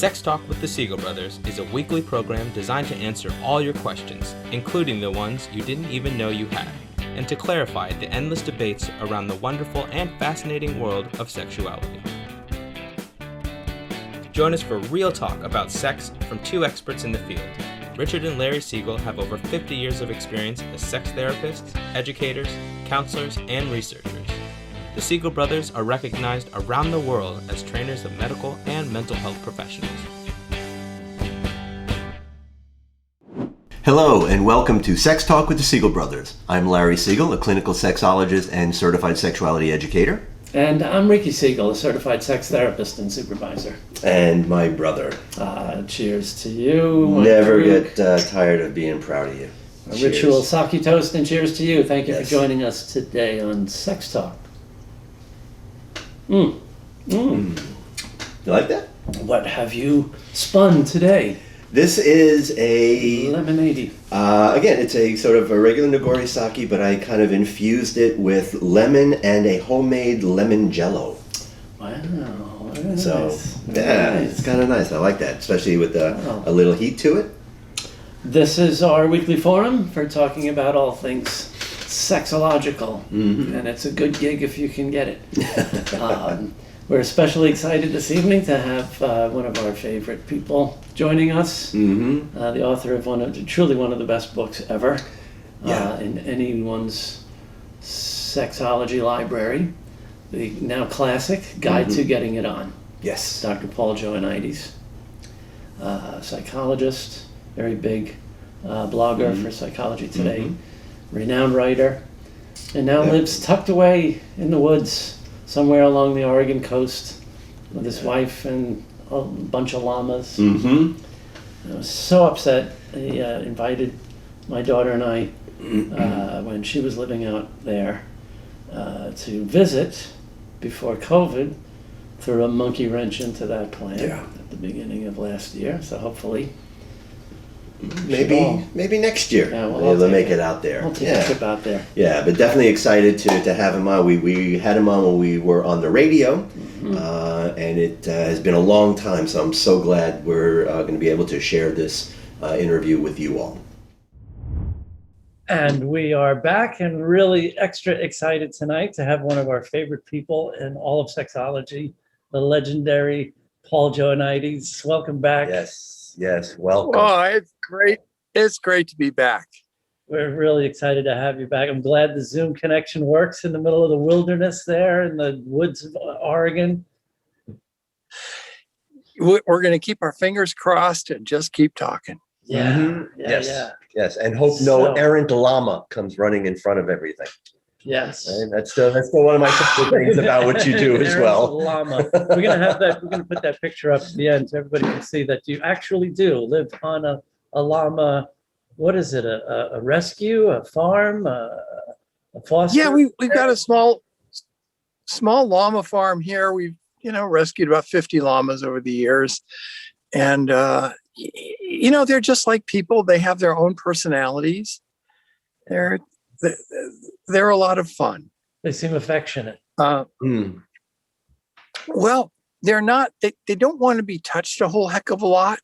Sex Talk with the Siegel Brothers is a weekly program designed to answer all your questions, including the ones you didn't even know you had, and to clarify the endless debates around the wonderful and fascinating world of sexuality. Join us for real talk about sex from two experts in the field. Richard and Larry Siegel have over 50 years of experience as sex therapists, educators, counselors, and researchers. The Siegel Brothers are recognized around the world as trainers of medical and mental health professionals. Hello, and welcome to Sex Talk with the Siegel Brothers. I'm Larry Siegel, a clinical sexologist and certified sexuality educator. And I'm Ricky Siegel, a certified sex therapist and supervisor. And my brother. Cheers to you. Never get tired of being proud of you. A ritual sake toast and cheers to you. Thank you for Yes. joining us today on Sex Talk. You like that? What have you spun today? This is a, Lemonade. again, it's a sort of a regular Nagori sake, but I kind of infused it with lemon and a homemade lemon jello. Wow. Very So, nice. yeah, Very it's nice. kind of nice. I like that, especially with Wow. a little heat to it. This is our weekly forum for talking about all things sexological, and it's a good gig if you can get it. We're especially excited this evening to have one of our favorite people joining us, the author of truly one of the best books ever in anyone's sexology library, the now classic Guide to Getting It On. Yes. Dr. Paul Joannides, psychologist, very big blogger for Psychology Today, renowned writer, and now lives tucked away in the woods somewhere along the Oregon coast with his wife and a bunch of llamas. I was so upset. He invited my daughter and I, when she was living out there, to visit before COVID, threw a monkey wrench into that plan at the beginning of last year. So hopefully, Maybe next year we'll they'll make it out there. I'll take a trip out there. Yeah, but definitely excited to have him on. We had him on when we were on the radio, and it has been a long time, so I'm so glad we're going to be able to share this interview with you all. And we are back and really extra excited tonight to have one of our favorite people in all of sexology, the legendary Paul Joannides. Welcome back. Yes, welcome. Oh, it's great. It's great to be back. We're really excited to have you back. I'm glad the Zoom connection works in the middle of the wilderness there in the woods of Oregon. We're going to keep our fingers crossed and just keep talking. Yes, and hope So- no errant llama comes running in front of everything. Yes. Right? That's still one of my favorite things about what you do as well. Llama. We're gonna have that. We're gonna put that picture up at the end so everybody can see that you actually do live on a llama. What is it? A rescue? A farm? A foster? Yeah, we've got a small llama farm here. We've rescued about 50 llamas over the years, and they're just like people. They have their own personalities. They're a lot of fun. They seem affectionate. Well, they're not. They don't want to be touched a whole heck of a lot.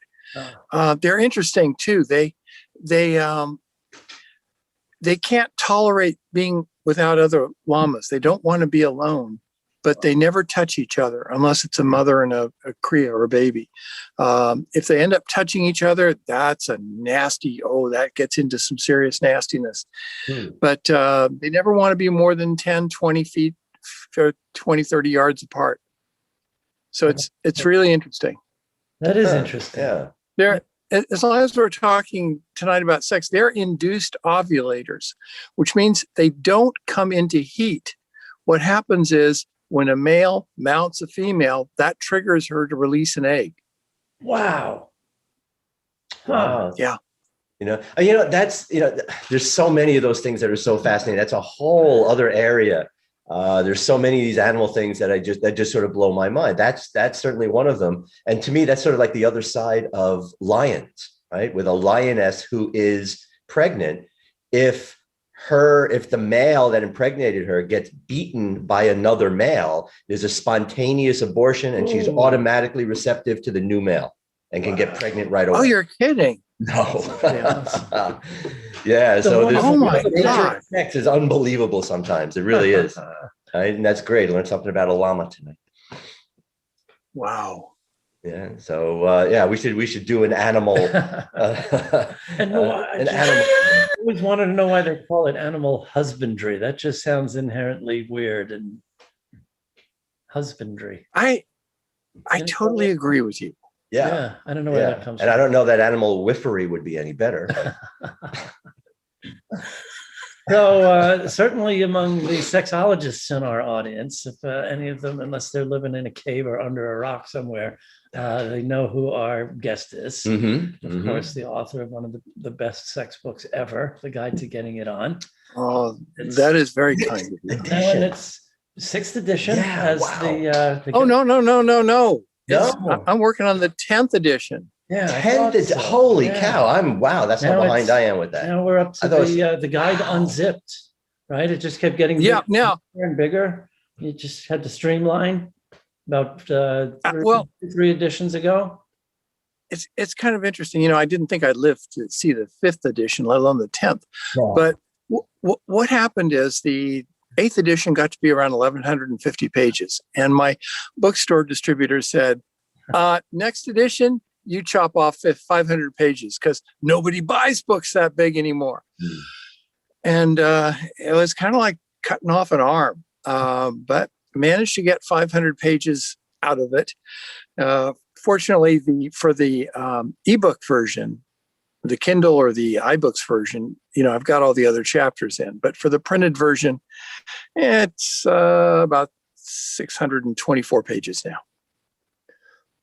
They're interesting too. They can't tolerate being without other llamas. They don't want to be alone, but they never touch each other unless it's a mother and a cria or a baby. If they end up touching each other, that's a nasty, that gets into some serious nastiness. But they never want to be more than 10, 20 feet, 20, 30 yards apart. So it's really interesting. That is interesting. Yeah. They're, as long as we're talking tonight about sex, they're induced ovulators, which means they don't come into heat. What happens is when a male mounts a female, that triggers her to release an egg. Wow. Wow. Yeah. There's so many of those things that are so fascinating. That's a whole other area. There's so many of these animal things that just sort of blow my mind. That's certainly one of them. And to me, that's sort of like the other side of lions, right? With a lioness who is pregnant, if the male that impregnated her gets beaten by another male, there's a spontaneous abortion and she's automatically receptive to the new male. and can get pregnant right away. Oh, you're kidding. No. Yeah. Yeah. So this Oh my nature God. of sex is unbelievable sometimes. It really is. Right? And that's great. Learn something about a llama tonight. Wow. Yeah. So yeah, we should do an animal. And An animal. I always wanted to know why they call it animal husbandry. That just sounds inherently weird and husbandry. I totally agree with you. Yeah. I don't know where that comes And from. I don't know that animal whiffery would be any better. So certainly among the sexologists in our audience, if any of them, unless they're living in a cave or under a rock somewhere, they know who our guest is. Of course, the author of one of the best sex books ever, The Guide to Getting It On. Oh, that is very kind of you. And it's 6th edition. Yeah, as wow. the Oh, no. No? I'm working on the 10th edition. Yeah, I 10th thought so. Holy Yeah. cow. Wow, that's how Now behind it's- I am with that. Now we're up I to thought the guide wow. unzipped, right? It just kept getting Yeah, bigger now and bigger. You just had to streamline about well- 3 editions ago. it's kind of interesting. You know, I didn't think I'd live to see the 5th edition, let alone the 10th. Yeah. But what happened is the 8th edition got to be around 1,150 pages. And my bookstore distributor said, next edition, you chop off 500 pages because nobody buys books that big anymore. And it was kind of like cutting off an arm, but managed to get 500 pages out of it. Fortunately, for the ebook version, the Kindle or the iBooks version, you know, I've got all the other chapters in. But for the printed version, it's about 624 pages now.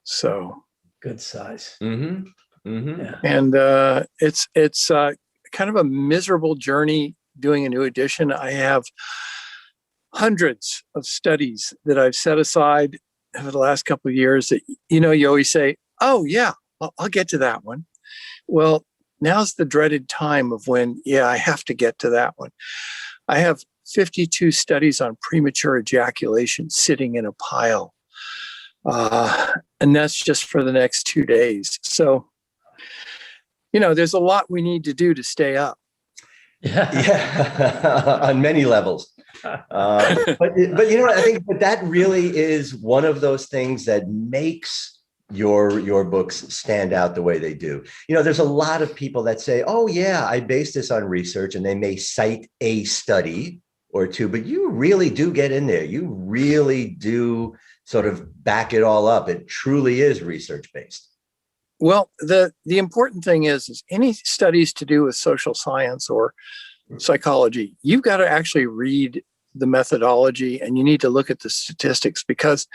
So Good size. Yeah. and it's kind of a miserable journey doing a new edition. I have hundreds of studies that I've set aside over the last couple of years that, you know, you always say, oh yeah, I'll get to that one. Well, now's the dreaded time of when, I have to get to that one. I have 52 studies on premature ejaculation sitting in a pile. And that's just for the next 2 days. So, you know, there's a lot we need to do to stay up. Yeah. On many levels. But you know what, I think that really is one of those things that makes your books stand out the way they do. You know, there's a lot of people that say, oh yeah, I based this on research, and they may cite a study or two, but you really do get in there. You really do sort of back it all up. It truly is research based. Well, the important thing is any studies to do with social science or psychology, you've got to actually read the methodology and you need to look at the statistics, because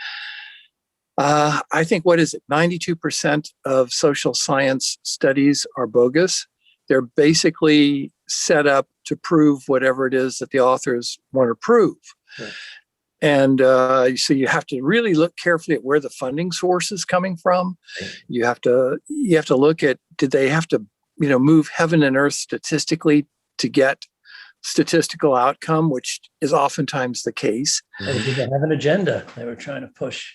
I think, 92% of social science studies are bogus. They're basically set up to prove whatever it is that the authors want to prove. Right. And so you have to really look carefully at where the funding source is coming from. You have to look at, did they have to, move heaven and earth statistically to get statistical outcome, which is oftentimes the case. Or did they have an agenda they were trying to push,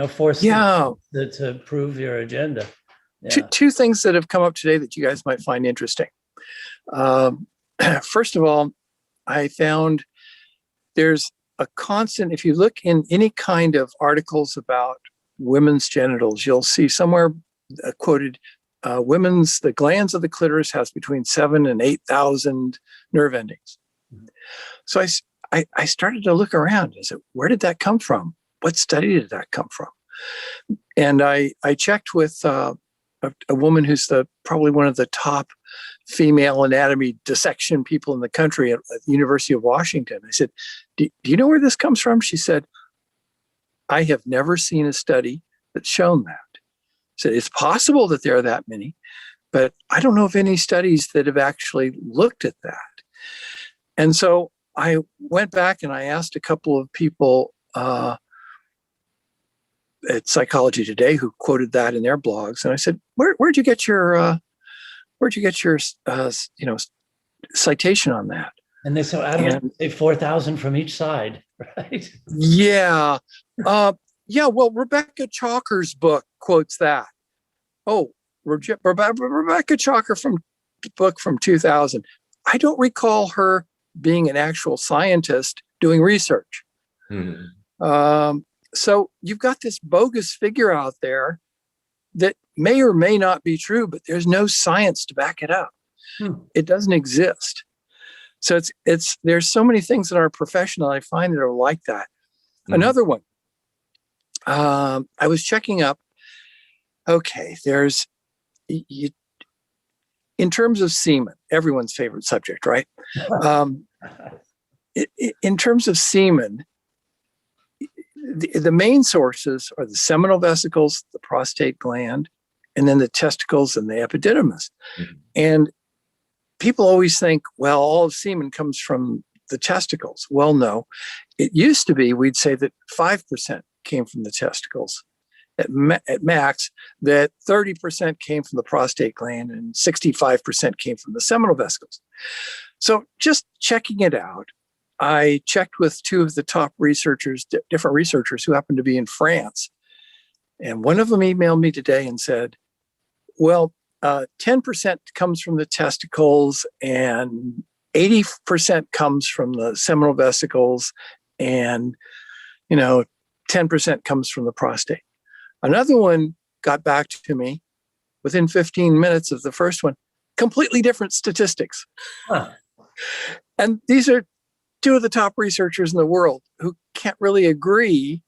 force to prove your agenda? Yeah. Two things that have come up today that you guys might find interesting. First of all, I found there's a constant, if you look in any kind of articles about women's genitals, you'll see somewhere quoted, the glands of the clitoris has between 7,000 and 8,000 nerve endings. So I started to look around. I said, where did that come from? What study did that come from? And I checked with a woman who's probably one of the top female anatomy dissection people in the country at the University of Washington. I said, do you know where this comes from? She said, I have never seen a study that's shown that. I said, it's possible that there are that many, but I don't know of any studies that have actually looked at that. And so I went back and I asked a couple of people at Psychology Today who quoted that in their blogs, and I said, "Where'd you get your citation on that?" And they're so adamant, say 4,000 from each side, right? Yeah. Well, Rebecca Chalker's book quotes that. Oh, Rebecca Chalker from book from 2000. I don't recall her being an actual scientist doing research. So you've got this bogus figure out there that may or may not be true, but there's no science to back it up. It doesn't exist. So there's so many things in our profession that I find that are like that. Another one, I was checking up. Okay, in terms of semen, everyone's favorite subject, right? In terms of semen, the main sources are the seminal vesicles, the prostate gland, and then the testicles and the epididymis. And people always think, well, all of semen comes from the testicles. Well, no. It used to be, we'd say that 5% came from the testicles. At max, that 30% came from the prostate gland and 65% came from the seminal vesicles. So just checking it out, I checked with two of the top researchers, different researchers who happen to be in France. And one of them emailed me today and said, well, 10% comes from the testicles and 80% comes from the seminal vesicles and, 10% comes from the prostate. Another one got back to me within 15 minutes of the first one, completely different statistics. And these are two of the top researchers in the world who can't really agree.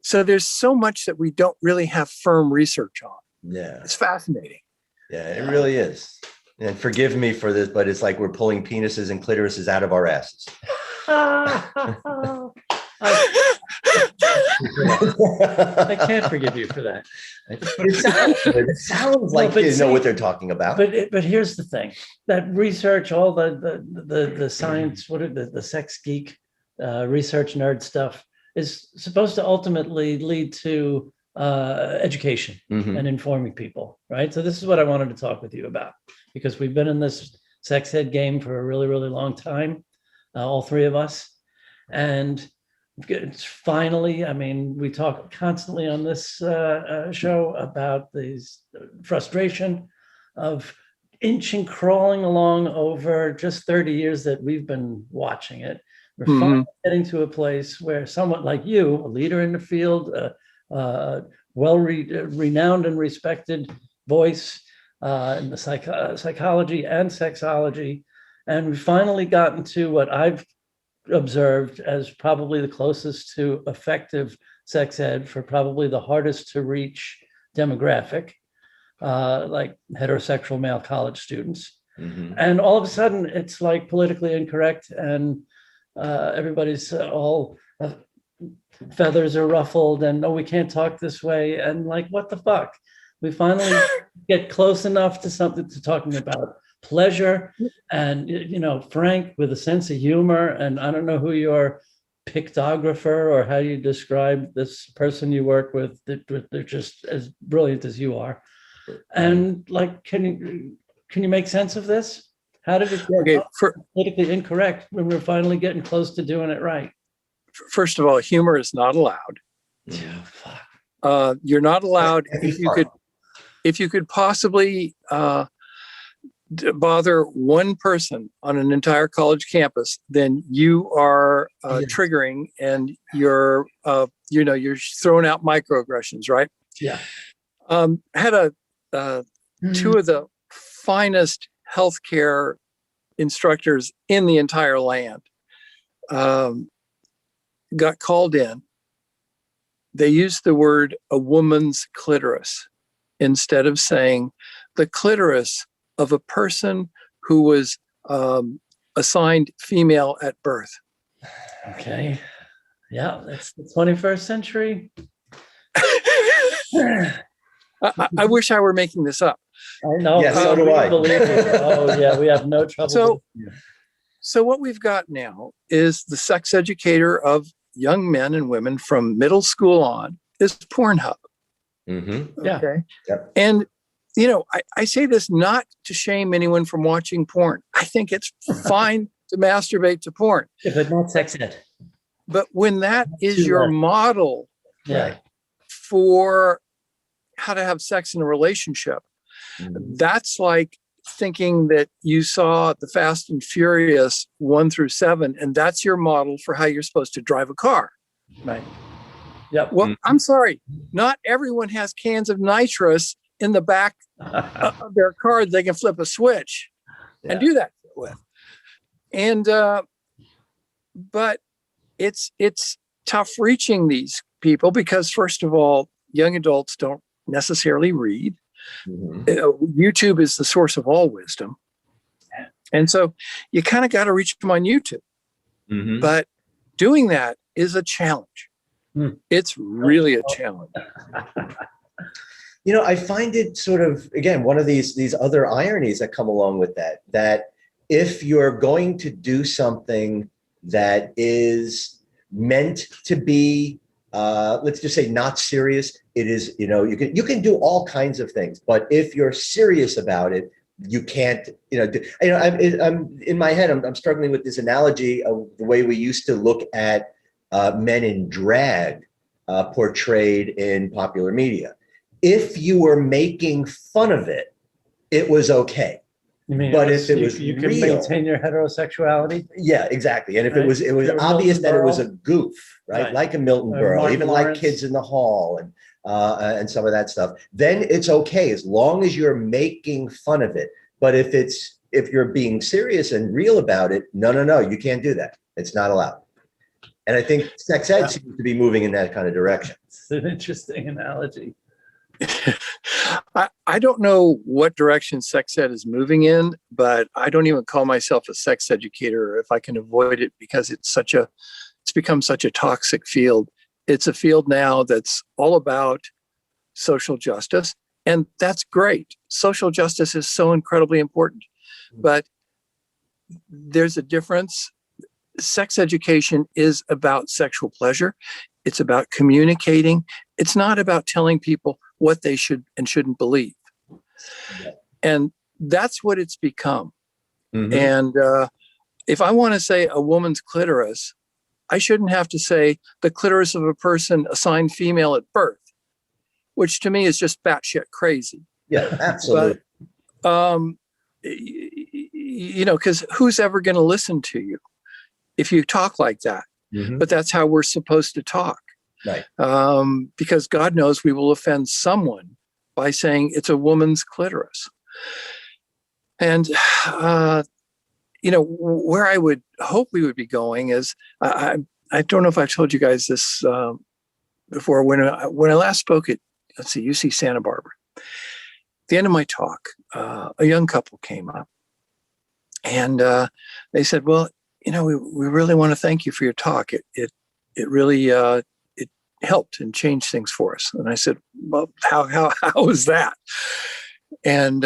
So there's so much that we don't really have firm research on. Yeah. It's fascinating. Yeah, it really is. And forgive me for this, but it's like we're pulling penises and clitorises out of our asses. I can't forgive you for that. It sounds like you know what they're talking about. But here's the thing: that research, all the science, the sex geek, research nerd stuff, is supposed to ultimately lead to education and informing people, right? So this is what I wanted to talk with you about, because we've been in this sex ed game for a really, really long time, all three of us, and it's finally, we talk constantly on this show about these frustration of crawling along over just 30 years that we've been watching it. We're finally getting to a place where someone like you, a leader in the field, renowned and respected voice in the psychology and sexology, and we've finally gotten to what I've observed as probably the closest to effective sex ed for probably the hardest to reach demographic, like heterosexual male college students. And all of a sudden it's like politically incorrect, and everybody's all feathers are ruffled, and no, we can't talk this way, and like, what the fuck? We finally get close enough to something, to talking about pleasure, and Frank with a sense of humor, and I don't know who your pictographer or how you describe this person you work with, they're just as brilliant as you are. And like, can you make sense of this? How did it get politically incorrect when we're finally getting close to doing it right? First of all, humor is not allowed. You're not allowed. If you could possibly bother one person on an entire college campus, then you are triggering, and you're throwing out microaggressions, right? Yeah. Had two of the finest healthcare instructors in the entire land got called in. They used the word a woman's clitoris instead of saying the clitoris of a person who was assigned female at birth. Okay. Yeah, that's the 21st century. I wish I were making this up. I know. Yeah, so do I. Believe you. Oh, yeah, we have no trouble. So what we've got now is the sex educator of young men and women from middle school on is Pornhub. Yeah. Okay. Yep. And I say this not to shame anyone from watching porn. I think it's fine to masturbate to porn. Yeah, but not sex ed. But when that is your model for how to have sex in a relationship. Mhm. That's like thinking that you saw the Fast and Furious 1 through 7, and that's your model for how you're supposed to drive a car. Right. Yep. Well, I'm sorry, not everyone has cans of nitrous in the back of their car that they can flip a switch and do that with. And but it's tough reaching these people because, first of all, young adults don't necessarily read. Mhm. YouTube is the source of all wisdom. And so you kind of got to reach them on YouTube. Mhm. But doing that is a challenge. Hmm. It's really a challenge. You know, I find it sort of, again, one of these other ironies that come along with that if you're going to do something that is meant to be, let's just say not serious, it is, you know, you can do all kinds of things, but if you're serious about it, you can't, I'm in my head, I'm struggling with this analogy of the way we used to look at men in drag portrayed in popular media. If you were making fun of it, it was okay. You mean But if it was you can real, maintain your heterosexuality? yeah, exactly. And if Right. it was You're obvious that it was a Milton goof, right? Right. Like a Milton Or Berle, Martin even like Lawrence. Kids in the Hall and some of that stuff, then it's okay as long as you're making fun of it. But if you're being serious and real about it, no, you can't do that. It's not allowed. And I think sex ed seems to be moving in that kind of direction. It's an interesting analogy. I don't know what direction sex ed is moving in, but I don't even call myself a sex educator if I can avoid it because it's become such a toxic field. It's a field now that's all about social justice, and that's great. Social justice is so incredibly important, but there's a difference. Sex education is about sexual pleasure. It's about communicating. It's not about telling people what they should and shouldn't believe. Yeah. And that's what it's become. Mhm. And if I want to say a woman's clitoris, I shouldn't have to say the clitoris of a person assigned female at birth, which to me is just batshit crazy. Yeah, absolutely. But, because who's ever going to listen to you if you talk like that? Mhm. But that's how we're supposed to talk. Right. Because God knows we will offend someone by saying it's a woman's clitoris. And, where I would hope we would be going is, I don't know if I've told you guys this before. When I last spoke at, UC Santa Barbara, at the end of my talk, a young couple came up and they said, well, we really want to thank you for your talk. It really it helped and changed things for us. And I said, well, how was that? And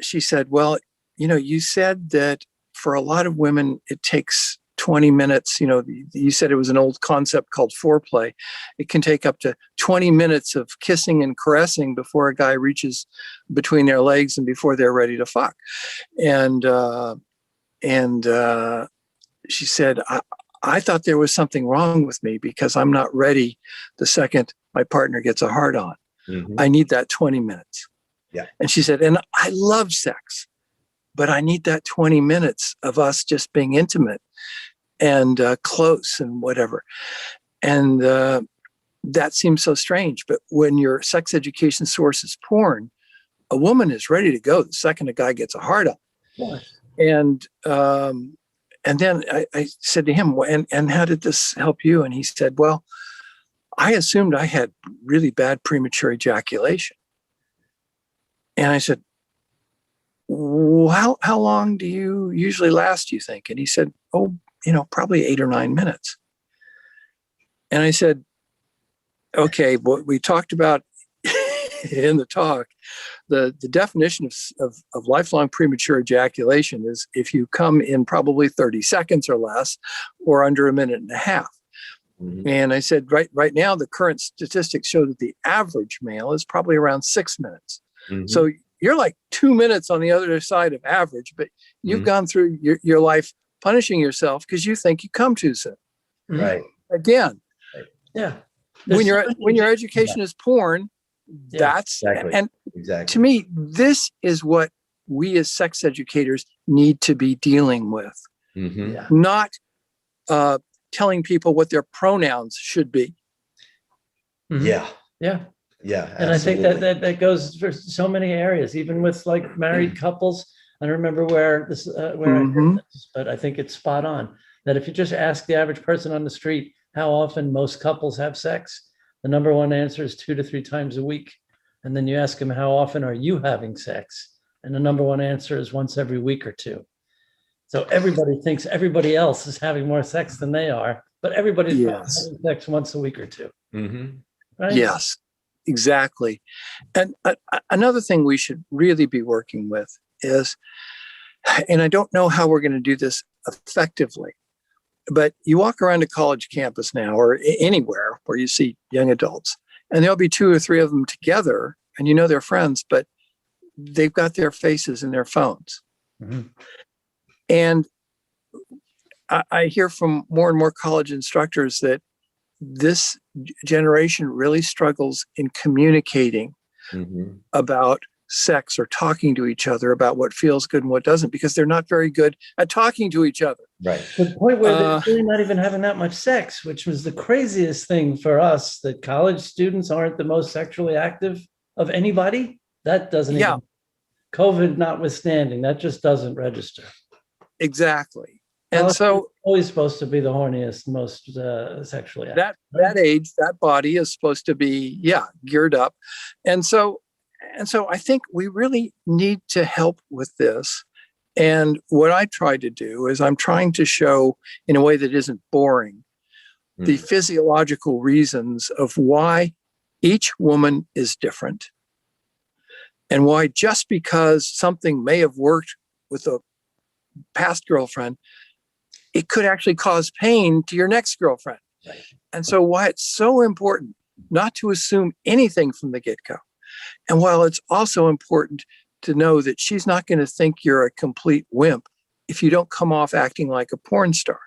she said, well, you said that for a lot of women, it takes 20 minutes. You said it was an old concept called foreplay. It can take up to 20 minutes of kissing and caressing before a guy reaches between their legs and before they're ready to fuck. And she said, I thought there was something wrong with me because I'm not ready the second my partner gets a hard on. Mhm. I need that 20 minutes. Yeah. And she said, and I love sex, but I need that 20 minutes of us just being intimate and close and whatever. And that seems so strange. But when your sex education source is porn, a woman is ready to go the second a guy gets a hard on. Yes. And then I said to him, and how did this help you? And he said, well, I assumed I had really bad premature ejaculation. And I said, well, how long do you usually last, do you think? And he said, probably 8 or 9 minutes. And I said, okay, what we talked about in the talk, the definition of lifelong premature ejaculation is if you come in probably 30 seconds or less or under a minute and a half. Mhm. And I said, right now, the current statistics show that the average male is probably around 6 minutes. Mhm. So you're like 2 minutes on the other side of average, but you've Mhm. gone through your life punishing yourself because you think you come too soon. Right. Again, Yeah. when your education is porn, That's, Exactly. and Exactly. to me, this is what we as sex educators need to be dealing with, not telling people what their pronouns should be. Yeah. Yeah. Yeah. And I think absolutely. that goes for so many areas, even with like married couples. I don't remember where this where I heard this, but I think it's spot on that if you just ask the average person on the street how often most couples have sex, the number one answer is 2 to 3 times a week. And then you ask them, how often are you having sex? And the number one answer is once every week or two. So everybody thinks everybody else is having more sex than they are, but everybody's having sex once a week or two. Right? Yes, exactly. And another thing we should really be working with is, and I don't know how we're going to do this effectively, but you walk around a college campus now or anywhere where you see young adults, and there'll be 2 or 3 of them together, and you know they're friends, but they've got their faces in their phones. And I hear from more and more college instructors that this generation really struggles in communicating about sex or talking to each other about what feels good and what doesn't, because they're not very good at talking to each other. Right. To the point where they're really not even having that much sex, which was the craziest thing for us, that college students aren't the most sexually active of anybody. That doesn't even, COVID notwithstanding, that just doesn't register. Exactly. And so always supposed to be the horniest, most sexually active. That age, that body is supposed to be, geared up. And so I think we really need to help with this. And what I try to do is I'm trying to show in a way that isn't boring the physiological reasons of why each woman is different and why just because something may have worked with a past girlfriend, it could actually cause pain to your next girlfriend. Right. And so why it's so important not to assume anything from the get-go. And while it's also important to know that she's not going to think you're a complete wimp if you don't come off acting like a porn star.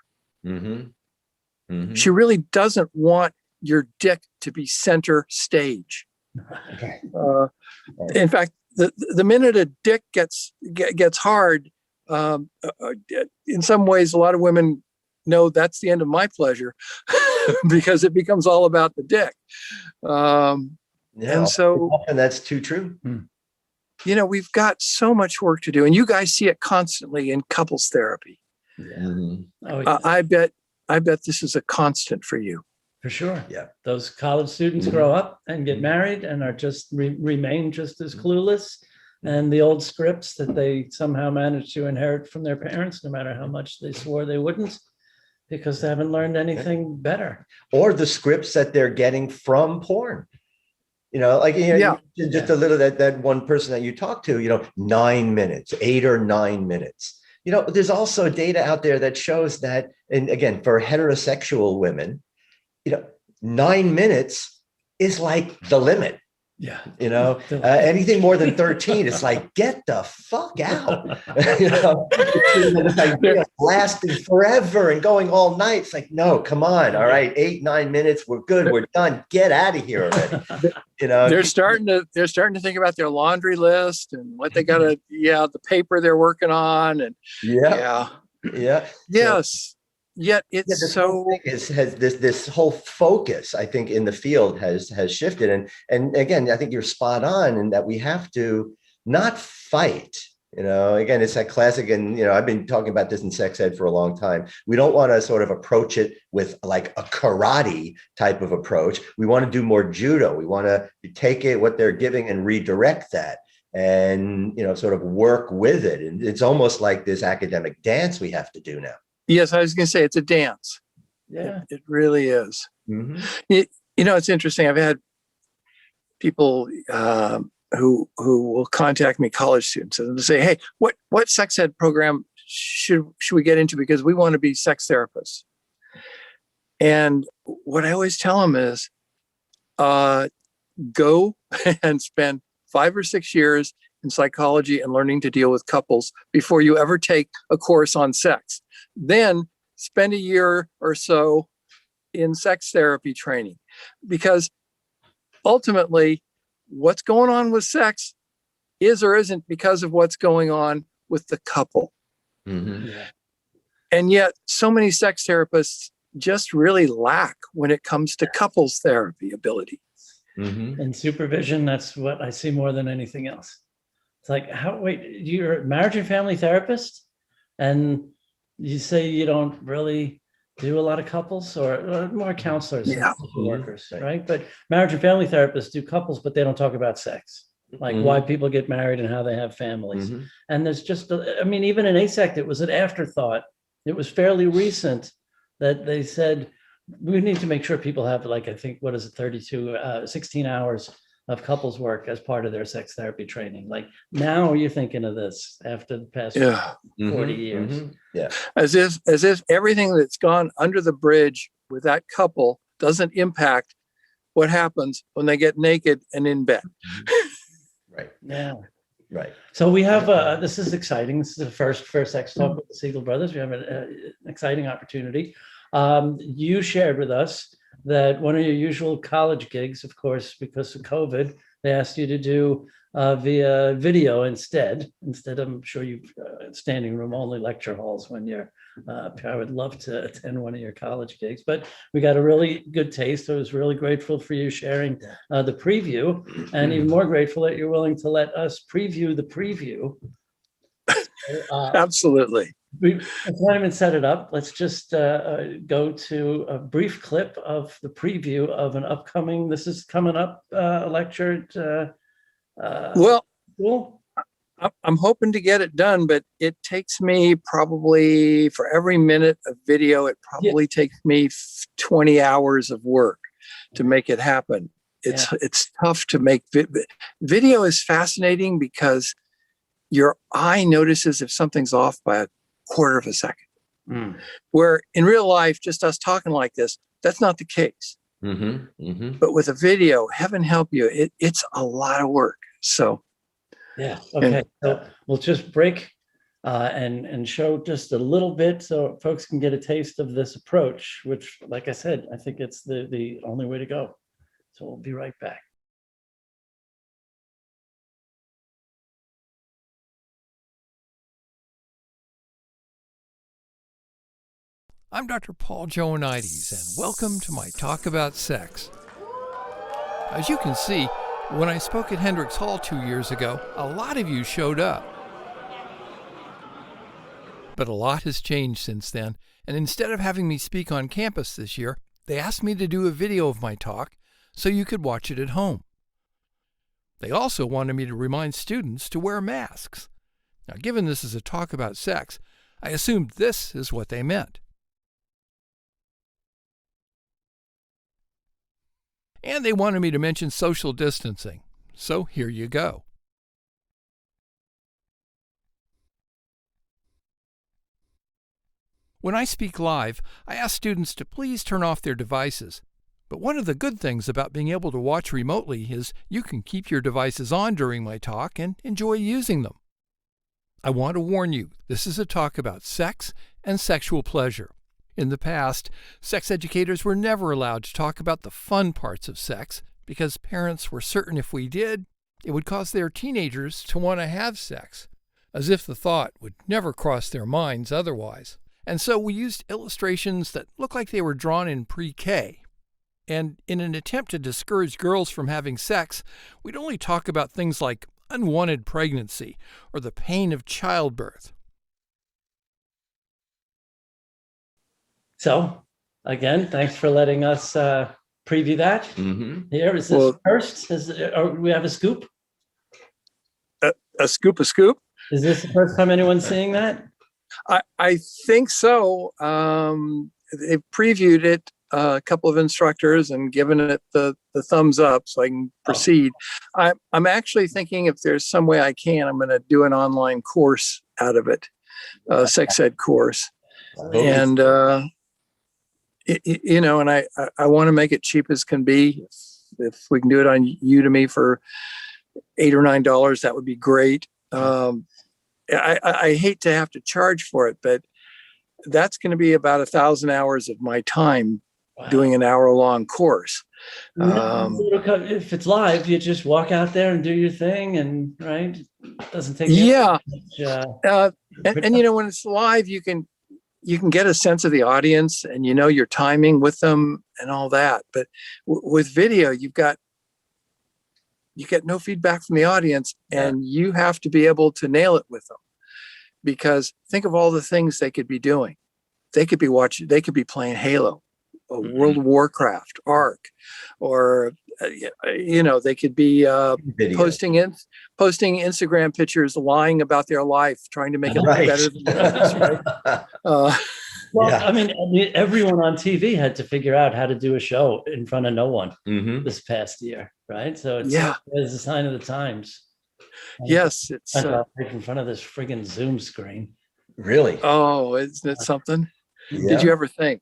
She really doesn't want your dick to be center stage. In fact, the minute a dick gets hard, in some ways, a lot of women know that's the end of my pleasure because it becomes all about the dick. And so often that's too true. You know, we've got so much work to do, and you guys see it constantly in couples therapy. I bet this is a constant for you. For sure. Yeah. Those college students grow up and get married and are just remain just as clueless. And the old scripts that they somehow managed to inherit from their parents, no matter how much they swore they wouldn't, because they haven't learned anything better. Or the scripts that they're getting from porn. You know, like, just a little, that one person that you talk to, 9 minutes, 8 or 9 minutes. There's also data out there that shows that, and again, for heterosexual women, 9 minutes is like the limit. Yeah. Anything more than 13, it's like, get the fuck out. It's like lasting forever and going all night. It's like, no, come on. All right. 8, 9 minutes. We're good. We're done. Get out of here already. They're starting to think about their laundry list and what they got to, the paper they're working on. And yes. Yet it's has this whole focus, I think, in the field has shifted. And again, I think you're spot on in that we have to not fight. Again, it's that classic, and I've been talking about this in sex ed for a long time. We don't want to sort of approach it with like a karate type of approach. We want to do more judo. We want to take it, what they're giving, and redirect that, and sort of work with it. And it's almost like this academic dance we have to do now. Yes, I was going to say it's a dance. Yeah, it really is. It's interesting. I've had people who will contact me, college students, and say, "Hey, what sex ed program should we get into? Because we want to be sex therapists." And what I always tell them is, go and spend 5 or 6 years in psychology and learning to deal with couples before you ever take a course on sex. Then spend a year or so in sex therapy training, because ultimately what's going on with sex is or isn't because of what's going on with the couple. Yeah. And yet so many sex therapists just really lack when it comes to couples therapy ability. And supervision, that's what I see more than anything else. It's like, wait, you're a marriage and family therapist and you say you don't really do a lot of couples or more counselors and social workers, right? But marriage and family therapists do couples, but they don't talk about sex, like why people get married and how they have families. And there's just, I mean, even in ASECT, it was an afterthought. It was fairly recent that they said, we need to make sure people have, like, I think, 16 hours of couples work as part of their sex therapy training. Like, now you're thinking of this after the past 40 years. Yeah. As if everything that's gone under the bridge with that couple doesn't impact what happens when they get naked and in bed. Right. Yeah. Right. So we have, this is exciting. This is the first Sex Talk with the Siegel Brothers. We have an exciting opportunity. You shared with us that one of your usual college gigs, of course, because of COVID, they asked you to do via video instead. I'm sure you've standing room only lecture halls when you're, I would love to attend one of your college gigs, but we got a really good taste. I was really grateful for you sharing the preview, and even more grateful that you're willing to let us preview the preview. Absolutely. Let's not even set it up. Let's just go to a brief clip of the preview of an upcoming, this is coming up, lecture at Well, school. I'm hoping to get it done, but it takes me probably, for every minute of video, it probably takes me 20 hours of work to make it happen. It's tough to make. Video is fascinating because your eye notices if something's off by a quarter of a second. Where in real life, just us talking like this, that's not the case. But with a video, heaven help you, it's a lot of work. So yeah, okay. So we'll just break and show just a little bit so folks can get a taste of this approach, which, like I said, I think it's the only way to go. So we'll be right back. I'm Dr. Paul Joannides, and welcome to my talk about sex. As you can see, when I spoke at Hendricks Hall 2 years ago, a lot of you showed up. But a lot has changed since then, and instead of having me speak on campus this year, they asked me to do a video of my talk so you could watch it at home. They also wanted me to remind students to wear masks. Now, given this is a talk about sex, I assumed this is what they meant. And they wanted me to mention social distancing, so here you go. When I speak live, I ask students to please turn off their devices. But one of the good things about being able to watch remotely is you can keep your devices on during my talk and enjoy using them. I want to warn you, this is a talk about sex and sexual pleasure. In the past, sex educators were never allowed to talk about the fun parts of sex because parents were certain if we did, it would cause their teenagers to want to have sex, as if the thought would never cross their minds otherwise. And so we used illustrations that looked like they were drawn in pre-K. And in an attempt to discourage girls from having sex, we'd only talk about things like unwanted pregnancy or the pain of childbirth. So, again, thanks for letting us preview that. Here, is this first? We have a scoop? A scoop, a scoop? Is this the first time anyone's seeing that? I think so. They've previewed it, a couple of instructors, and given it the thumbs up so I can proceed. I'm actually thinking if there's some way I can, I'm going to do an online course out of it, sex ed course. And, and I want to make it cheap as can be. If we can do it on Udemy for $8 or $9, that would be great. I hate to have to charge for it, but that's going to be about 1,000 hours of my time doing an hour-long course. If it's live, you just walk out there and do your thing, and right, it doesn't take Yeah. much, And when it's live, you can get a sense of the audience, and your timing with them and all that. But with video, you get no feedback from the audience, and you have to be able to nail it with them. Because think of all the things they could be doing. They could be watching. They could be playing Halo, or World of Warcraft, Ark, or they could be posting Instagram pictures, lying about their life, trying to make it look better than it is. Right? I mean, everyone on TV had to figure out how to do a show in front of no one this past year, right? So it's a sign of the times. Yes, it's right in front of this friggin' Zoom screen. Really? Oh, isn't it something? Yeah. Did you ever think?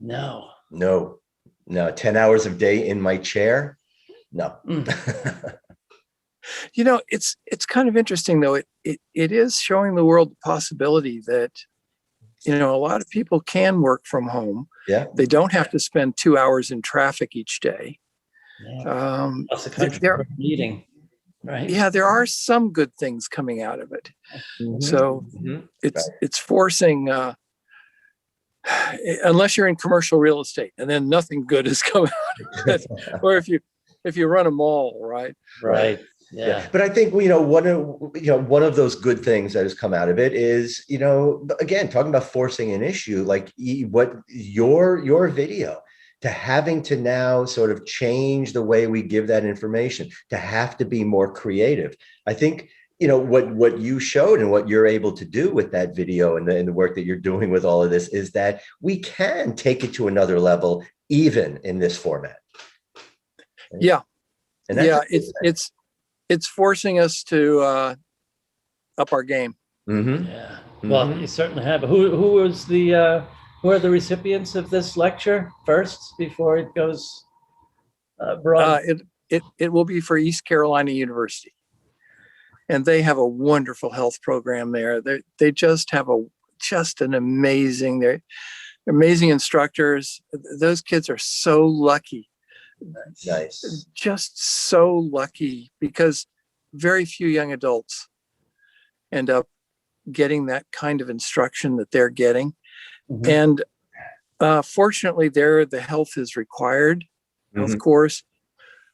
No. 10 hours a day in my chair. No. It's kind of interesting though. It is showing the world the possibility that, a lot of people can work from home. Yeah. They don't have to spend 2 hours in traffic each day. Yeah. That's the country meeting. Right. Yeah, there are some good things coming out of it. So it's forcing, unless you're in commercial real estate, and then nothing good is coming out of it. Or if you run a mall, right? Right. Yeah. But I think one of those good things that has come out of it is, again, talking about forcing an issue, like what your video, to having to now sort of change the way we give that information, to have to be more creative. I think, what you showed and what you're able to do with that video and the work that you're doing with all of this is that we can take it to another level, even in this format. Yeah. And it's forcing us to up our game. Yeah. Well, you certainly have. Who are the recipients of this lecture first before it goes broad? It will be for East Carolina University, and they have a wonderful health program there. They just have an amazing. They're amazing instructors. Those kids are so lucky. Nice. Just so lucky, because very few young adults end up getting that kind of instruction that they're getting. And fortunately, there the health is required, of course.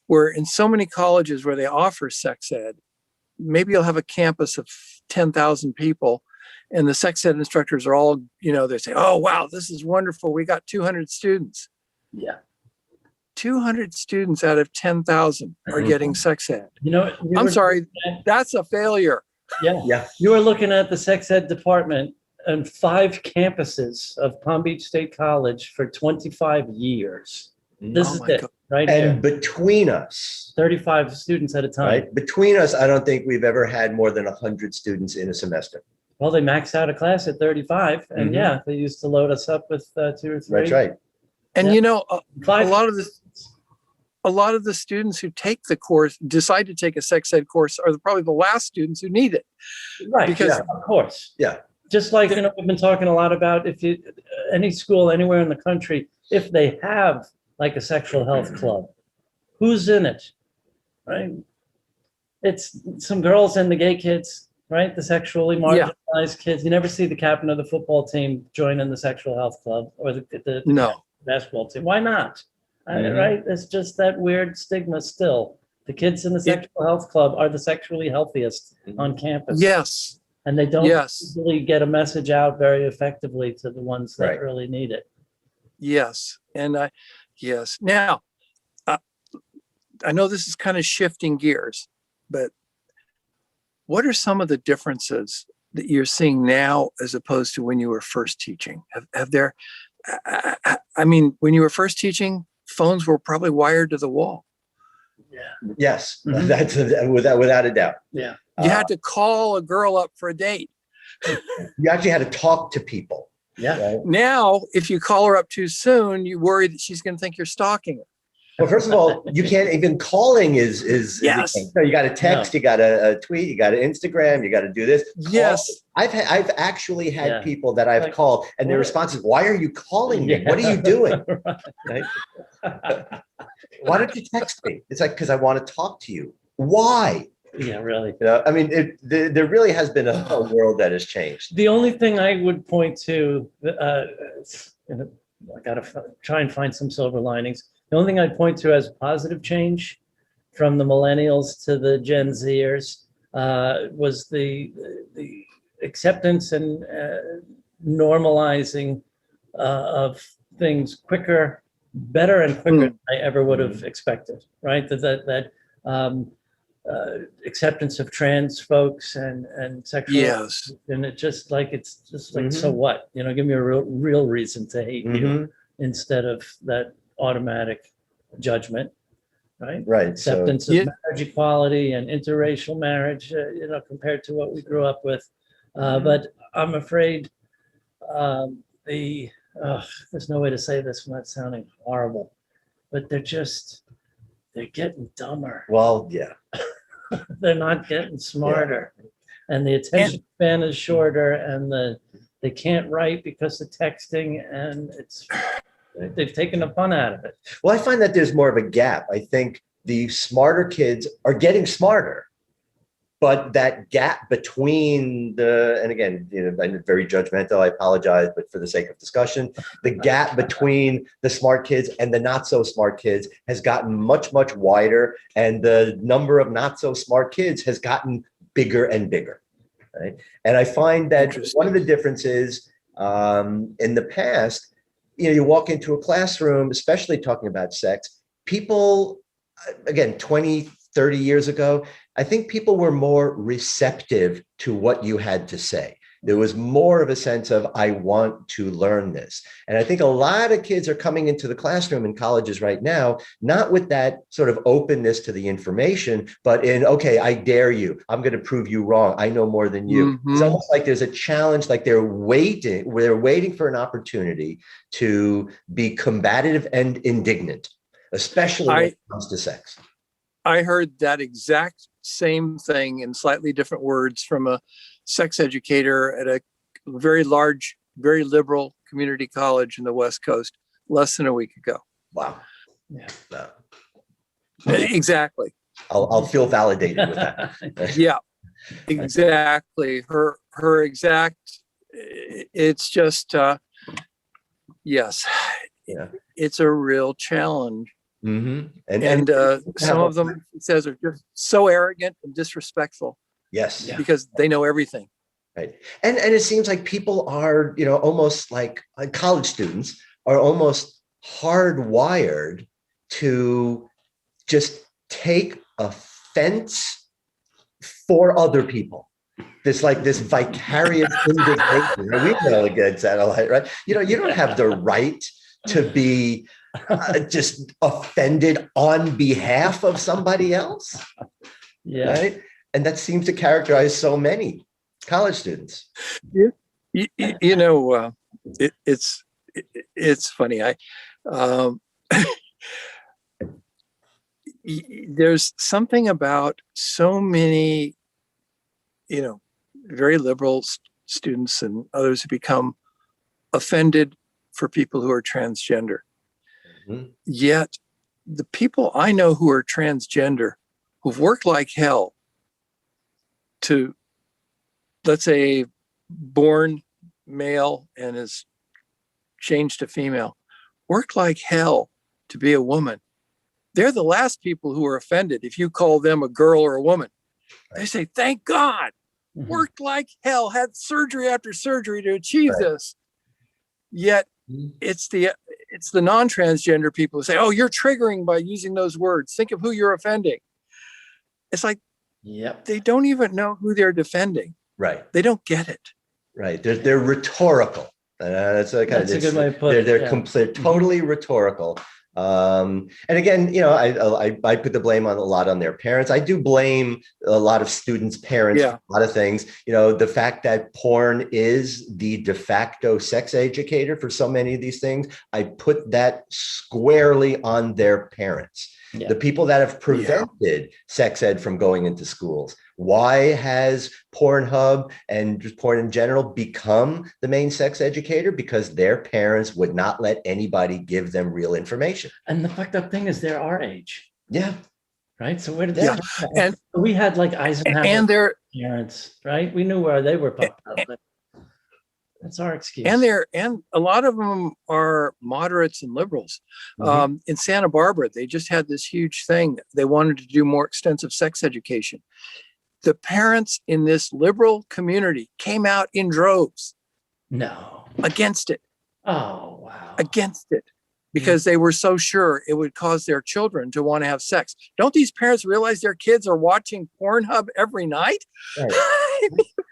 Where in so many colleges where they offer sex ed, maybe you'll have a campus of 10,000 people, and the sex ed instructors are all, they say, "Oh wow, this is wonderful. We got 200 students." Yeah. 200 students out of 10,000 are getting sex ed. I'm sorry, that's a failure. Yeah. You were looking at the sex ed department and 5 campuses of Palm Beach State College for 25 years. This is it, right? And between us, 35 students at a time. Right? Between us, I don't think we've ever had more than 100 students in a semester. Well, they maxed out a class at 35, and they used to load us up with 2 or 3. That's right. And a lot of the students who take the course decide to take a sex ed course are probably the last students who need it. Right. Because of course. Yeah. Just like, we've been talking a lot about any school anywhere in the country, if they have like a sexual health club, who's in it, right? It's some girls and the gay kids, right? The sexually marginalized kids. You never see the captain of the football team joining the sexual health club or the basketball team. Why not? Right? It's just that weird stigma still. The kids in the sexual health club are the sexually healthiest on campus. Yes. And they don't really get a message out very effectively to the ones that really need it. Yes. And yes. Now, I know this is kind of shifting gears, but what are some of the differences that you're seeing now as opposed to when you were first teaching? Have there, when you were first teaching, phones were probably wired to the wall. Yeah. Yes. That's without a doubt. Yeah. You had to call a girl up for a date. You actually had to talk to people. Yeah. Right? Now, if you call her up too soon, you worry that she's going to think you're stalking her. Well, first of all, you can't even calling is Yes. no, you got to text, you got to tweet, you got to Instagram, you got to do this. Yes. I've actually had Yeah. people that I've Like, called, and their what- response is, "Why are you calling me? What are you doing? Right? Why don't you text me?" It's like, because I want to talk to you. Why? Yeah, really. You know, I mean, there really has been a world that has changed. The only thing I would point to, I got to try and find some silver linings. The only thing I'd point to as positive change from the millennials to the Gen Zers was the acceptance and normalizing of things quicker, better and quicker than I ever would have expected, right? That acceptance of trans folks and sexual, Yes. and it's just like so what, give me a real reason to hate you instead of that automatic judgment, right? Right. Acceptance of marriage equality and interracial marriage, compared to what we grew up with, but I'm afraid there's no way to say this without sounding horrible, but they're getting dumber. Well, yeah. They're not getting smarter, and the attention span is shorter, and they can't write because of texting, and they've taken the fun out of it. Well, I find that there's more of a gap. I think the smarter kids are getting smarter, but that gap between and again, I'm very judgmental, I apologize, but for the sake of discussion, the gap between the smart kids and the not so smart kids has gotten much, much wider. And the number of not so smart kids has gotten bigger and bigger. Right? And I find that one of the differences in the past, you walk into a classroom, especially talking about sex, people, again, 20, 30 years ago, I think people were more receptive to what you had to say. There was more of a sense of, I want to learn this. And I think a lot of kids are coming into the classroom in colleges right now, not with that sort of openness to the information, but in, okay, I dare you. I'm going to prove you wrong. I know more than you. It's almost like there's a challenge, like they're waiting for an opportunity to be combative and indignant, especially when it comes to sex. I heard that exact same thing in slightly different words from a sex educator at a very large, very liberal community college in the West Coast less than a week ago. Wow. Yeah. No. Exactly. I'll feel validated with that. Yeah, exactly. Her exact, it's just, yes, Yeah. It's a real challenge. Mm-hmm. And some of them, it says, are just so arrogant and disrespectful. Yes. Because they know everything. Right. And it seems like people are, almost like college students are almost hardwired to just take offense for other people. This vicarious indignation. We know against satellite, right? You don't have the right to be just offended on behalf of somebody else. Yeah. Right. And that seems to characterize so many college students. It's funny. There's something about so many, very liberal students and others who become offended for people who are transgender. Mm-hmm. Yet the people I know who are transgender, who've worked like hell to, let's say, born male and is changed to female, work like hell to be a woman. They're the last people who are offended if you call them a girl or a woman. They say, thank God, worked like hell, had surgery after surgery to achieve this. Yet it's the non-transgender people who say, oh, you're triggering by using those words. Think of who you're offending. It's like, they don't even know who they're defending. Right. They don't get it. Right. They're rhetorical. That's a good way to put it. They're complete, totally rhetorical. And again, I put the blame on a lot on their parents. I do blame a lot of students' parents for a lot of things. The fact that porn is the de facto sex educator for so many of these things, I put that squarely on their parents. Yeah. The people that have prevented sex ed from going into schools. Why has Pornhub and just porn in general become the main sex educator? Because their parents would not let anybody give them real information. And the fucked up thing is they're our age. Yeah. Right. So where did they come from? And we had like Eisenhower and their parents, right? We knew where they were popped up. But that's our excuse. And a lot of them are moderates and liberals. Mm-hmm. In Santa Barbara, they just had this huge thing. They wanted to do more extensive sex education. The parents in this liberal community came out in droves. No. Against it. Oh, wow. Against it. Because they were so sure it would cause their children to want to have sex. Don't these parents realize their kids are watching Pornhub every night? Right.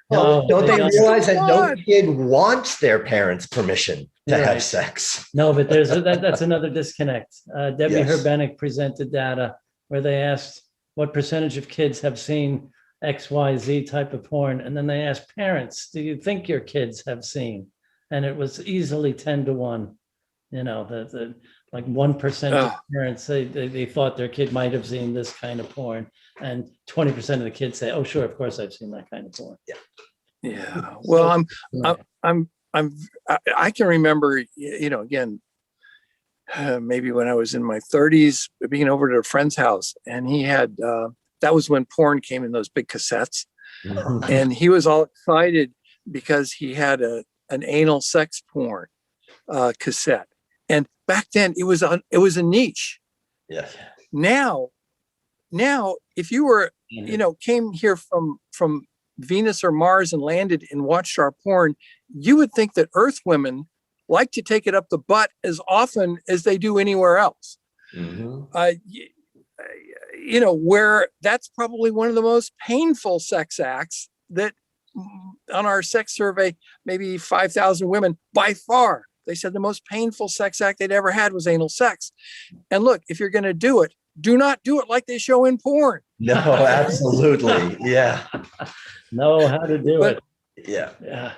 Well, don't they realize that no kid wants their parents' permission to have sex? No, but that's another disconnect. Debbie Herbenik presented data where they asked what percentage of kids have seen XYZ type of porn. And then they asked parents, do you think your kids have seen? And it was easily 10-1. The like 1% of parents say they thought their kid might have seen this kind of porn, and 20% of the kids say, "Oh, sure, of course, I've seen that kind of porn." Yeah. Well, I can remember, again, maybe when I was in my 30s, being over to a friend's house, and he had that was when porn came in those big cassettes, and he was all excited because he had an anal sex porn cassette. And back then it was a niche. Yeah. Now, if you were, came here from Venus or Mars and landed and watched our porn, you would think that Earth women like to take it up the butt as often as they do anywhere else. Mm-hmm. Where that's probably one of the most painful sex acts that on our sex survey, maybe 5,000 women by far. They said the most painful sex act they'd ever had was anal sex. And look, if you're going to do it, do not do it like they show in porn. No, absolutely. Yeah. Know how to do it. Yeah.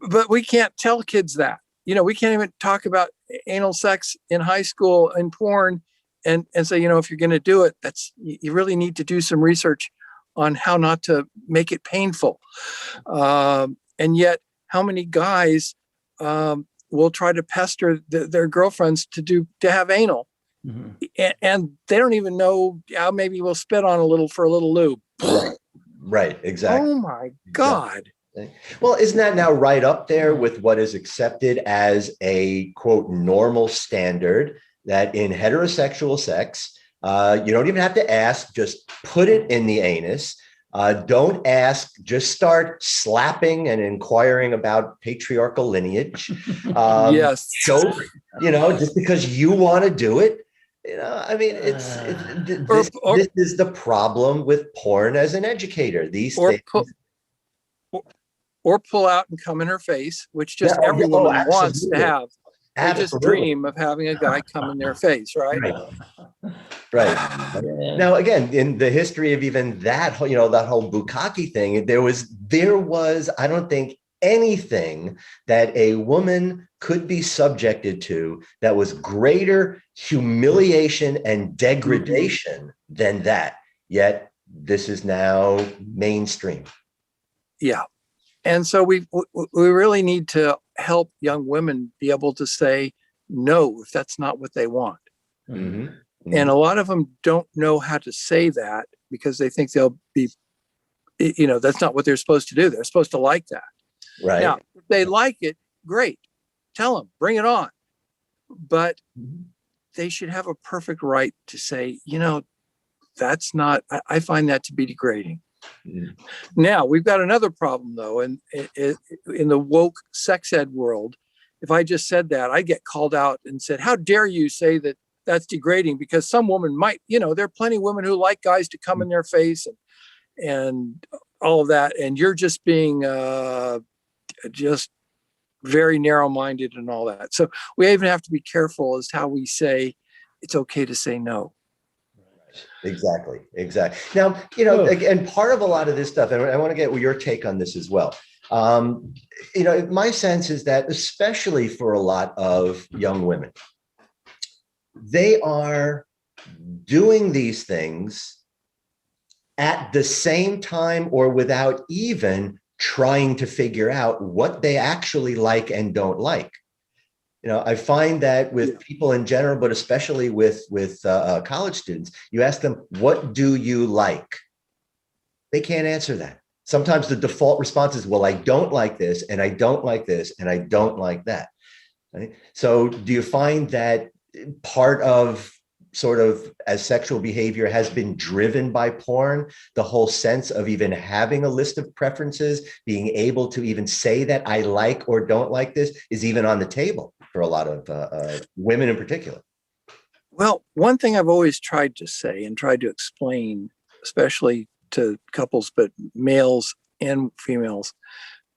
But we can't tell kids that. We can't even talk about anal sex in high school and porn and say, if you're going to do it, you really need to do some research on how not to make it painful. And yet, how many guys will try to pester their girlfriends to have anal, and they don't even know. Maybe we'll spit on for a little lube. Right. Exactly. Oh my God. Well, isn't that now right up there with what is accepted as a quote normal standard that in heterosexual sex, you don't even have to ask, just put it in the anus. Don't ask, just start slapping and inquiring about patriarchal lineage. Yes. So, just because you want to do it, this is the problem with porn as an educator. These things. Or pull out and come in her face, which just every woman wants to have. They just dream of having a guy come in their face, right? Right. Now, again, in the history of even that, that whole bukkake thing, there was, I don't think, anything that a woman could be subjected to that was greater humiliation and degradation than that. Yet this is now mainstream. Yeah. And so we really need to help young women be able to say no if that's not what they want. Mm-hmm. Mm-hmm. And a lot of them don't know how to say that because they think they'll be, that's not what they're supposed to do. They're supposed to like that. Right. Now, if they like it, great. Tell them, bring it on. But they should have a perfect right to say, that's not, I find that to be degrading. Now we've got another problem though, in the woke sex ed world. If I just said that, I get called out and said, "How dare you say that that's degrading?" Because some woman might, there are plenty of women who like guys to come in their face and all of that, and you're just being just very narrow-minded and all that. So we even have to be careful as how we say it's okay to say no. Exactly. Now, again, part of a lot of this stuff, and I want to get your take on this as well. My sense is that, especially for a lot of young women, they are doing these things at the same time or without even trying to figure out what they actually like and don't like. I find that with people in general, but especially with college students, you ask them, what do you like? They can't answer that. Sometimes the default response is, well, I don't like this, and I don't like this, and I don't like that. Right? So do you find that part of sort of as sexual behavior has been driven by porn, the whole sense of even having a list of preferences, being able to even say that I like or don't like this is even on the table for a lot of women in particular? Well, one thing I've always tried to say and tried to explain, especially to couples, but males and females,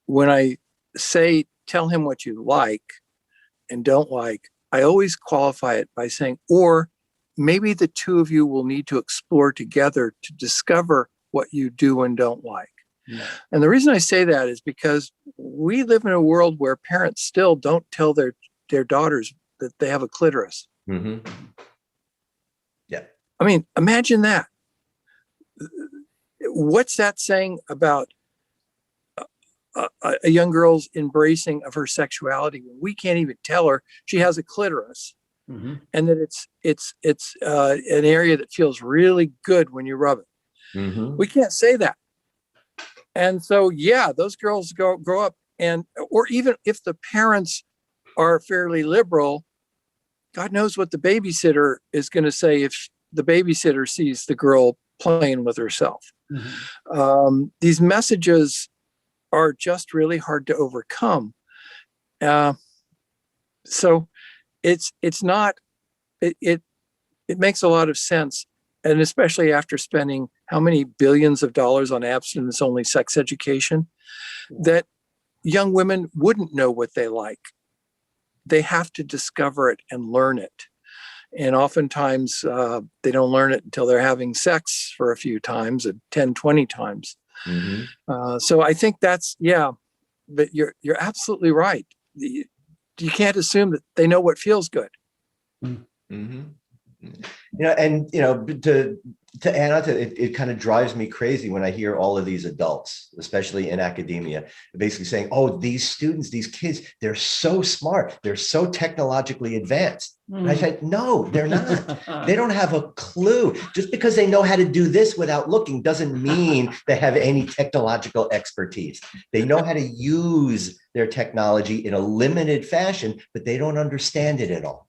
when I say, tell him what you like and don't like, I always qualify it by saying, or maybe the two of you will need to explore together to discover what you do and don't like. Yeah. And the reason I say that is because we live in a world where parents still don't tell their daughters that they have a clitoris. Mm-hmm. Yeah. I mean, imagine that. What's that saying about a young girl's embracing of her sexuality when we can't even tell her she has a clitoris? Mm-hmm. And that it's an area that feels really good when you rub it. Mm-hmm. We can't say that. And so, those girls grow up, or even if the parents are fairly liberal, God knows what the babysitter is going to say if the babysitter sees the girl playing with herself. Mm-hmm. These messages are just really hard to overcome. So it's not, it makes a lot of sense. And especially after spending how many billions of dollars on abstinence only sex education, that young women wouldn't know what they like. They have to discover it and learn it. And oftentimes they don't learn it until they're having sex for a few times, 10, 20 times. Mm-hmm. So I think that's, but you're absolutely right. You can't assume that they know what feels good. Mm-hmm. To add on to it, it kind of drives me crazy when I hear all of these adults, especially in academia, basically saying, oh, these students, these kids, they're so smart. They're so technologically advanced. And I said, no, they're not. They don't have a clue. Just because they know how to do this without looking doesn't mean they have any technological expertise. They know how to use their technology in a limited fashion, but they don't understand it at all.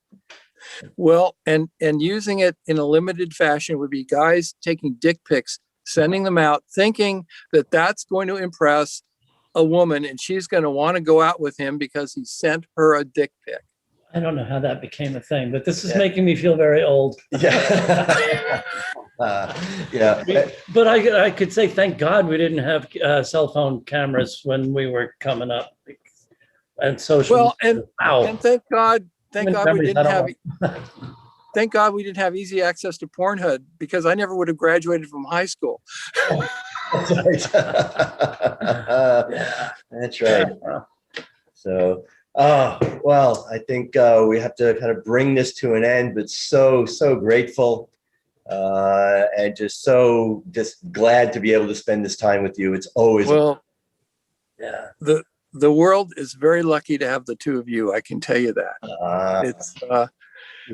Well, and using it in a limited fashion would be guys taking dick pics, sending them out, thinking that that's going to impress a woman and she's going to want to go out with him because he sent her a dick pic. I don't know how that became a thing, but this is making me feel very old. Yeah. But I could say, thank God we didn't have cell phone cameras when we were coming up, and social. Well, and thank God we didn't have. Thank God we didn't have easy access to Pornhub, because I never would have graduated from high school. That's right. That's right. So, well, I think we have to kind of bring this to an end, but so grateful and just glad to be able to spend this time with you. It's always The world is very lucky to have the two of you. I can tell you that. It's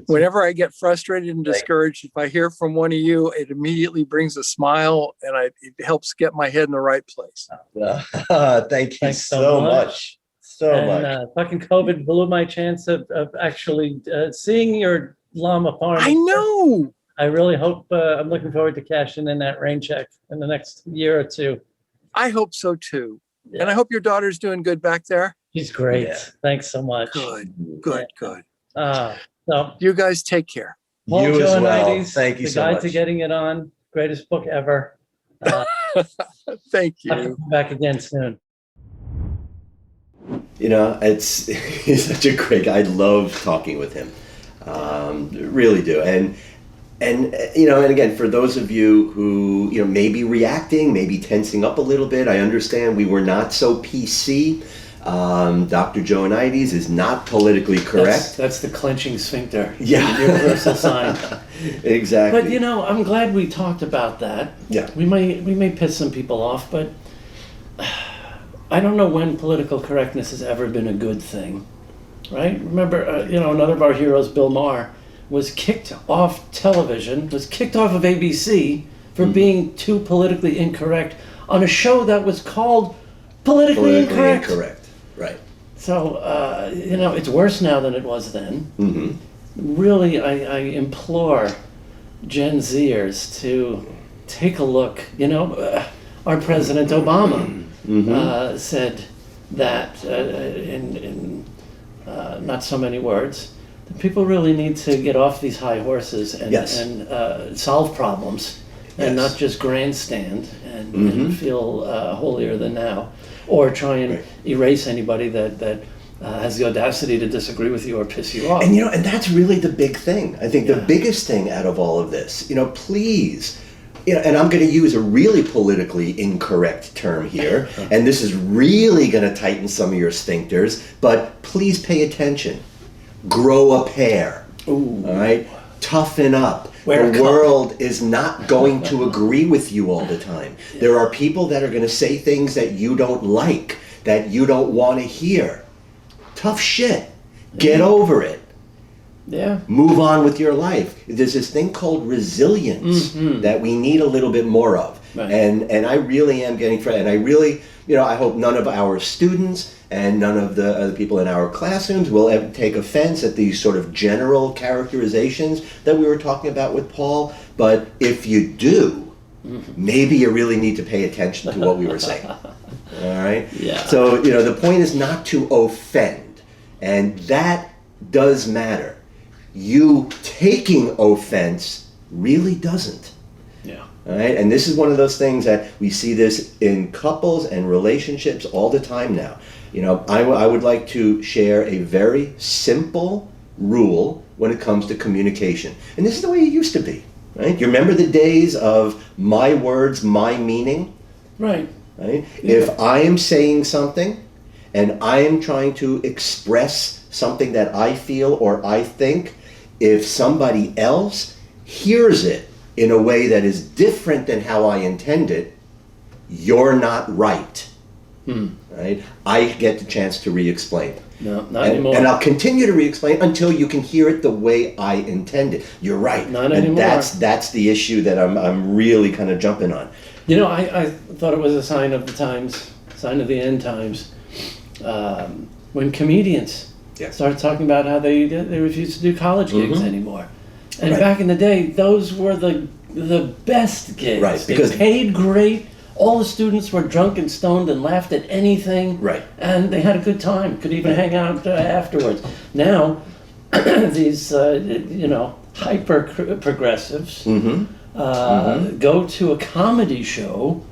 whenever I get frustrated and discouraged, if I hear from one of you, it immediately brings a smile, and it helps get my head in the right place. Thank you so much. Fucking COVID blew my chance of actually seeing your llama farm. I know. I really hope. I'm looking forward to cashing in that rain check in the next year or two. I hope so too. Yeah. And I hope your daughter's doing good back there. She's great. Yeah. Thanks so much. Good. So you guys take care. Paul you as well. Joannides, Thank you so much. The Guide to Getting It On. Greatest book ever. Thank you. I'll come back again soon. He's such a great guy. I love talking with him. Really do. And again, for those of you who, may be reacting, maybe tensing up a little bit, I understand we were not so PC. Dr. Joannides is not politically correct. That's the clenching sphincter. Yeah. The universal sign. Exactly. But I'm glad we talked about that. Yeah. We may piss some people off, but I don't know when political correctness has ever been a good thing, right? Remember, another of our heroes, Bill Maher, was kicked off television, was kicked off of ABC for being too politically incorrect on a show that was called Politically Incorrect. Right. So, it's worse now than it was then. Mm-hmm. Really, I implore Gen Zers to take a look. Our President Obama said that in not so many words, that people really need to get off these high horses and solve problems and not just grandstand and feel holier than thou, or try and erase anybody that has the audacity to disagree with you or piss you off. And that's really the big thing. I think the biggest thing out of all of this, please, and I'm going to use a really politically incorrect term here, and this is really going to tighten some of your sphincters, but please pay attention. Grow a pair. Ooh. All right? Toughen up. The world is not going to agree with you all the time. Yeah. There are people that are going to say things that you don't like, that you don't want to hear. Tough shit. Get over it. Yeah. Move on with your life. There's this thing called resilience that we need a little bit more of. Right. And I really am getting and I really, I hope none of our students and none of the other people in our classrooms will ever take offense at these sort of general characterizations that we were talking about with Paul. But if you do, maybe you really need to pay attention to what we were saying. All right? Yeah. So, the point is not to offend. And that does matter. You taking offense really doesn't. Yeah. All right? And this is one of those things that we see this in couples and relationships all the time now. I would like to share a very simple rule when it comes to communication. And this is the way it used to be, right? You remember the days of my words, my meaning? Right. Right? Yeah. If I am saying something and I am trying to express something that I feel or I think, if somebody else hears it in a way that is different than how I intend it, you're not right. Right? I get the chance to re-explain. No, not anymore. And I'll continue to re-explain until you can hear it the way I intend it. You're right. Not anymore. And that's the issue that I'm really kind of jumping on. I thought it was a sign of the times, sign of the end times, when comedians started talking about how they refused to do college gigs anymore. And back in the day, those were the best gigs. Right, because they paid great. All the students were drunk and stoned and laughed at anything. Right. And they had a good time. Could even hang out afterwards. Now, these, hyper progressives go to a comedy show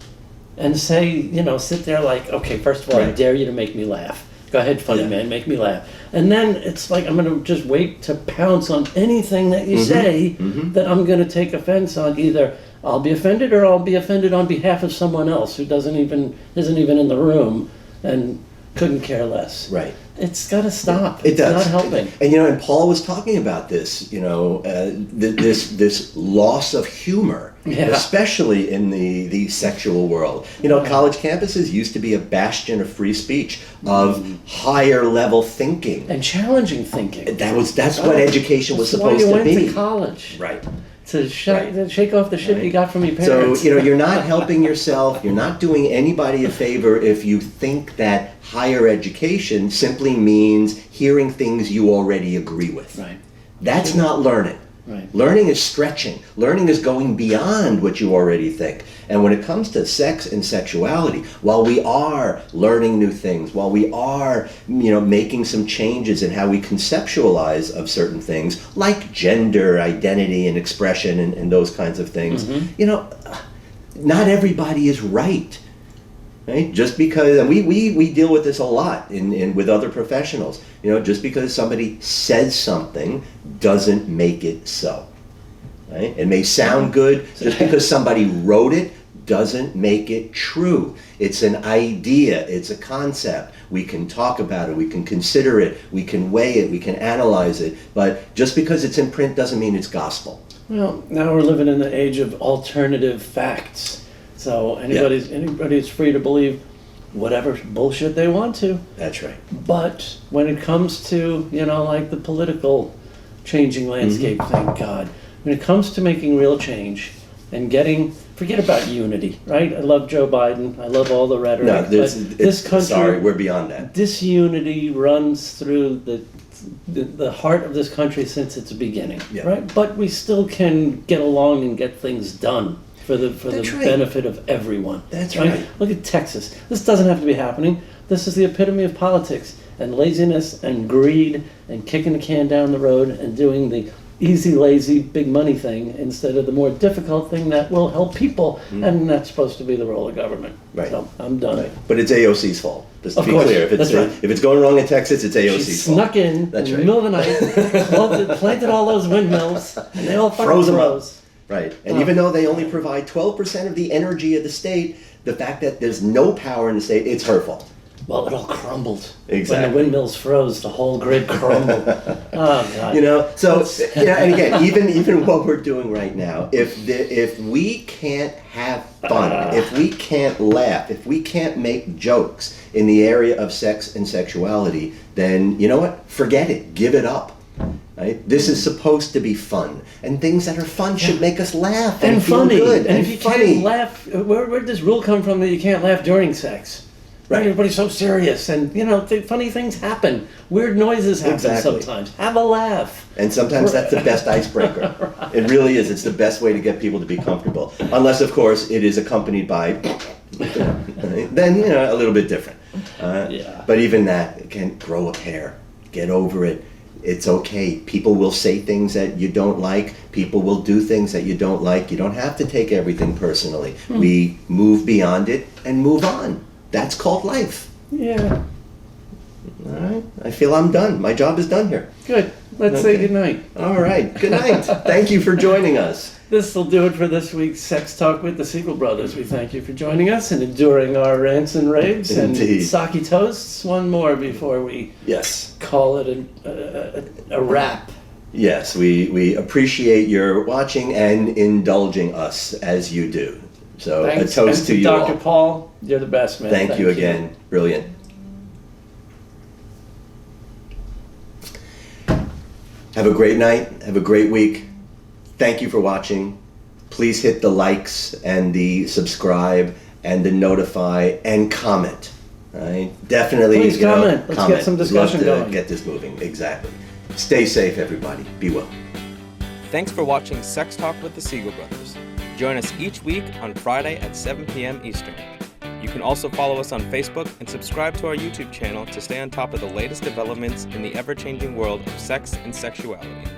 and say, sit there like, okay, first of all, I dare you to make me laugh. Go ahead, funny man, make me laugh. And then it's like, I'm going to just wait to pounce on anything that you say that I'm going to take offense on. Either I'll be offended or I'll be offended on behalf of someone else who isn't even in the room and couldn't care less. Right. It's got to stop. It does. It's not helping. And Paul was talking about this, this loss of humor, especially in the sexual world. College campuses used to be a bastion of free speech, of higher level thinking and challenging thinking. That's what education was supposed to be. That's why you went to college. Right. To shake off the shit you got from your parents. So, you're not helping yourself, you're not doing anybody a favor if you think that higher education simply means hearing things you already agree with. Right. That's not learning. Right. Learning is stretching. Learning is going beyond what you already think. And when it comes to sex and sexuality, while we are learning new things, while we are, making some changes in how we conceptualize of certain things, like gender identity and expression and those kinds of things, not everybody is right. Right? Just because, and we deal with this a lot in with other professionals. Just because somebody says something doesn't make it so. Right? It may sound good. Just because somebody wrote it doesn't make it true. It's an idea. It's a concept. We can talk about it. We can consider it. We can weigh it. We can analyze it. But just because it's in print doesn't mean it's gospel. Well, now we're living in the age of alternative facts. So anybody's free to believe whatever bullshit they want to. That's right. But when it comes to, like the political changing landscape, thank God, when it comes to making real change and forget about unity, right? I love Joe Biden. I love all the rhetoric. No, this country. Sorry, we're beyond that. Disunity runs through the heart of this country since its beginning, right? But we still can get along and get things done for the benefit of everyone. That's right. Look at Texas. This doesn't have to be happening. This is the epitome of politics and laziness and greed and kicking the can down the road and doing the easy, lazy, big money thing instead of the more difficult thing that will help people, and that's supposed to be the role of government. Right. So I'm done. Right. But it's AOC's fault. Just to be clear, that's right. If it's going wrong in Texas, it's AOC's She fault. snuck in the middle of the night, planted all those windmills, and they all Froze them up. froze. Right. And even though they only provide 12% of the energy of the state, the fact that there's no power in the state, it's her fault. Well, it all crumbled. Exactly. When the windmills froze, the whole grid crumbled. Oh, God. So, and again, even what we're doing right now, if we can't have fun, if we can't laugh, if we can't make jokes in the area of sex and sexuality, then you know what? Forget it. Give it up. Right? This is supposed to be fun, and things that are fun should make us laugh and feel funny. good And if you can't laugh, where did this rule come from that you can't laugh during sex? Right. Everybody's so serious, and funny things happen. Weird noises happen sometimes. Have a laugh. And sometimes that's the best icebreaker. Right. It really is. It's the best way to get people to be comfortable. Unless, of course, it is accompanied by, then, a little bit different. But even that, again, grow a pair. Get over it. It's okay. People will say things that you don't like. People will do things that you don't like. You don't have to take everything personally. We move beyond it and move on. That's called life. Yeah. All right. I feel I'm done. My job is done here. Good. Let's say good night. All right. Good night. Thank you for joining us. This will do it for this week's Sex Talk with the Siegel Brothers. We thank you for joining us and enduring our rants and raves and sake toasts. One more before we call it a wrap. Yes, we appreciate your watching and indulging us as you do. So thanks. A toast to you Dr. all. Paul, you're the best, man. Thank you again. Brilliant. Have a great night. Have a great week. Thank you for watching. Please hit the likes and the subscribe and the notify and comment. All right? Definitely. Please comment. Let's get some discussion going. going. Get this moving. Exactly. Stay safe, everybody. Be well. Thanks for watching Sex Talk with the Siegel Brothers. Join us each week on Friday at 7 p.m. Eastern. You can also follow us on Facebook and subscribe to our YouTube channel to stay on top of the latest developments in the ever-changing world of sex and sexuality.